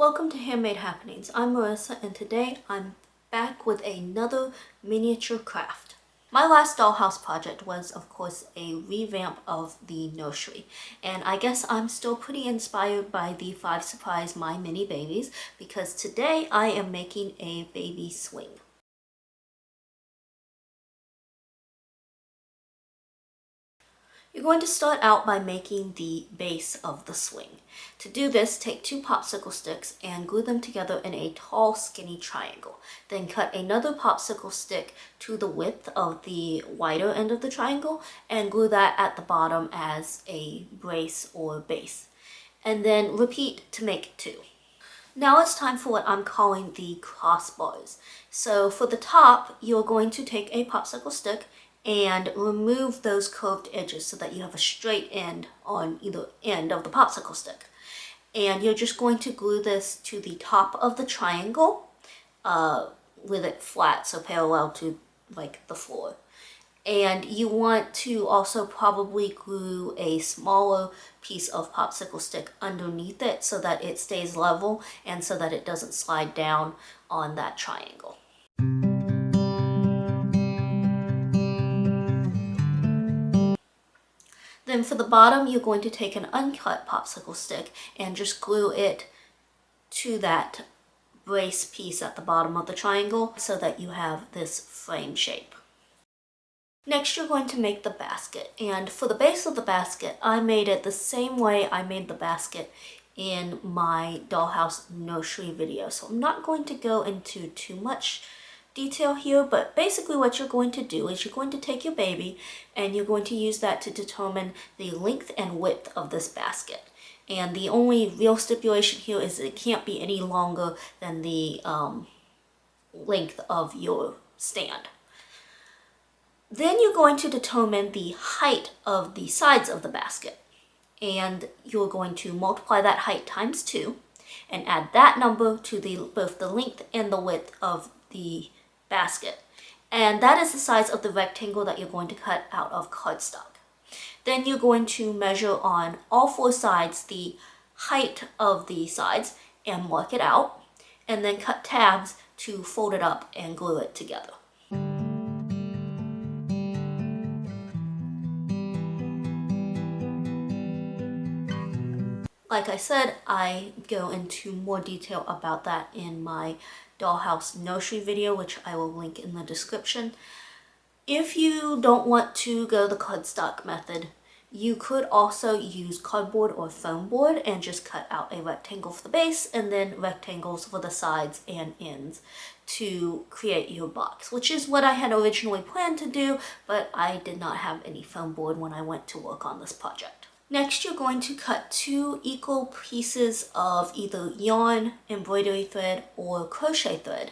Welcome to Handmade Happenings. I'm Marissa and today I'm back with another miniature craft. My last dollhouse project was, of course, a revamp of the nursery. And I guess I'm still pretty inspired by the 5 Surprise My Mini Babies because today I am making a baby swing. You're going to start out by making the base of the swing. To do this, take 2 popsicle sticks and glue them together in a tall, skinny triangle. Then cut another popsicle stick to the width of the wider end of the triangle and glue that at the bottom as a brace or base. And then repeat to make 2. Now it's time for what I'm calling the crossbars. So for the top, you're going to take a popsicle stick and remove those curved edges so that you have a straight end on either end of the popsicle stick. And you're just going to glue this to the top of the triangle with it flat, so parallel to like the floor. And you want to also probably glue a smaller piece of popsicle stick underneath it so that it stays level and so that it doesn't slide down on that triangle. Then for the bottom, you're going to take an uncut popsicle stick and just glue it to that brace piece at the bottom of the triangle so that you have this frame shape. Next, you're going to make the basket. And for the base of the basket, I made it the same way I made the basket in my Dollhouse nursery video. So I'm not going to go into too much detail here, but basically what you're going to do is you're going to take your baby and you're going to use that to determine the length and width of this basket. And the only real stipulation here is it can't be any longer than the length of your stand. Then you're going to determine the height of the sides of the basket. And you're going to multiply that height times 2 and add that number to both the length and the width of the basket. And that is the size of the rectangle that you're going to cut out of cardstock. Then you're going to measure on all 4 sides the height of the sides and mark it out, and then cut tabs to fold it up and glue it together. Like I said, I go into more detail about that in my Dollhouse nursery video, which I will link in the description. If you don't want to go the cardstock method, you could also use cardboard or foam board and just cut out a rectangle for the base and then rectangles for the sides and ends to create your box, which is what I had originally planned to do, but I did not have any foam board when I went to work on this project. Next, you're going to cut 2 equal pieces of either yarn, embroidery thread, or crochet thread.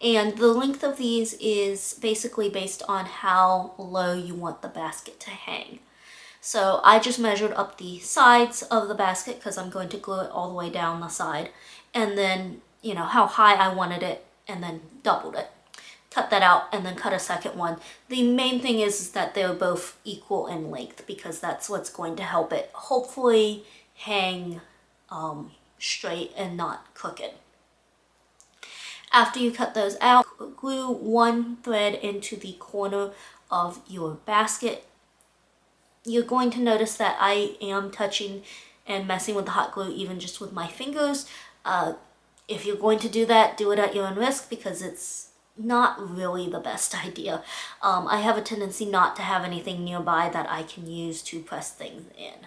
And the length of these is basically based on how low you want the basket to hang. So I just measured up the sides of the basket because I'm going to glue it all the way down the side. And then, how high I wanted it and then doubled it. Cut that out and then cut a second one. The main thing is that they're both equal in length because that's what's going to help it hopefully hang straight and not crooked. After you cut those out, glue 1 thread into the corner of your basket. You're going to notice that I am touching and messing with the hot glue even just with my fingers. If you're going to do that, do it at your own risk because it's not really the best idea. I have a tendency not to have anything nearby that I can use to press things in.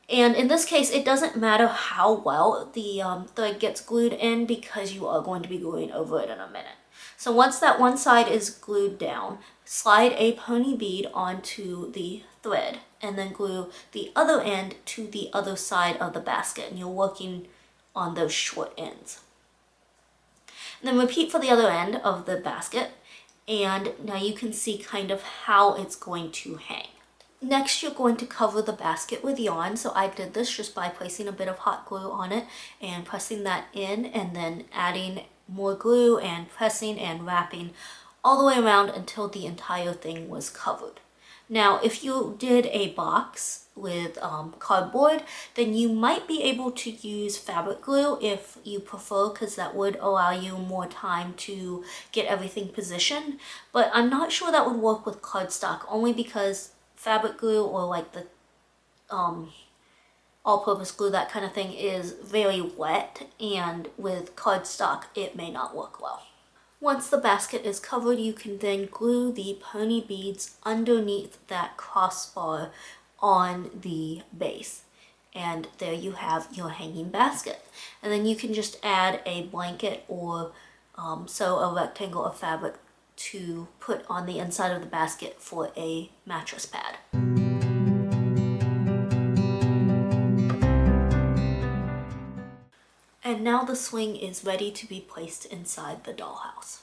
And in this case, it doesn't matter how well the thread gets glued in because you are going to be gluing over it in a minute. So once that one side is glued down, slide a pony bead onto the thread and then glue the other end to the other side of the basket, and you're working on those short ends. And then repeat for the other end of the basket, and now you can see kind of how it's going to hang. Next, you're going to cover the basket with yarn. So I did this just by placing a bit of hot glue on it and pressing that in and then adding more glue and pressing and wrapping all the way around until the entire thing was covered. Now, if you did a box with cardboard, then you might be able to use fabric glue if you prefer, because that would allow you more time to get everything positioned. But I'm not sure that would work with cardstock, only because fabric glue or like the all-purpose glue, that kind of thing, is very wet, and with cardstock it may not work well. Once the basket is covered, you can then glue the pony beads underneath that crossbar on the base. And there you have your hanging basket. And then you can just add a blanket or sew a rectangle of fabric to put on the inside of the basket for a mattress pad. And now the swing is ready to be placed inside the dollhouse.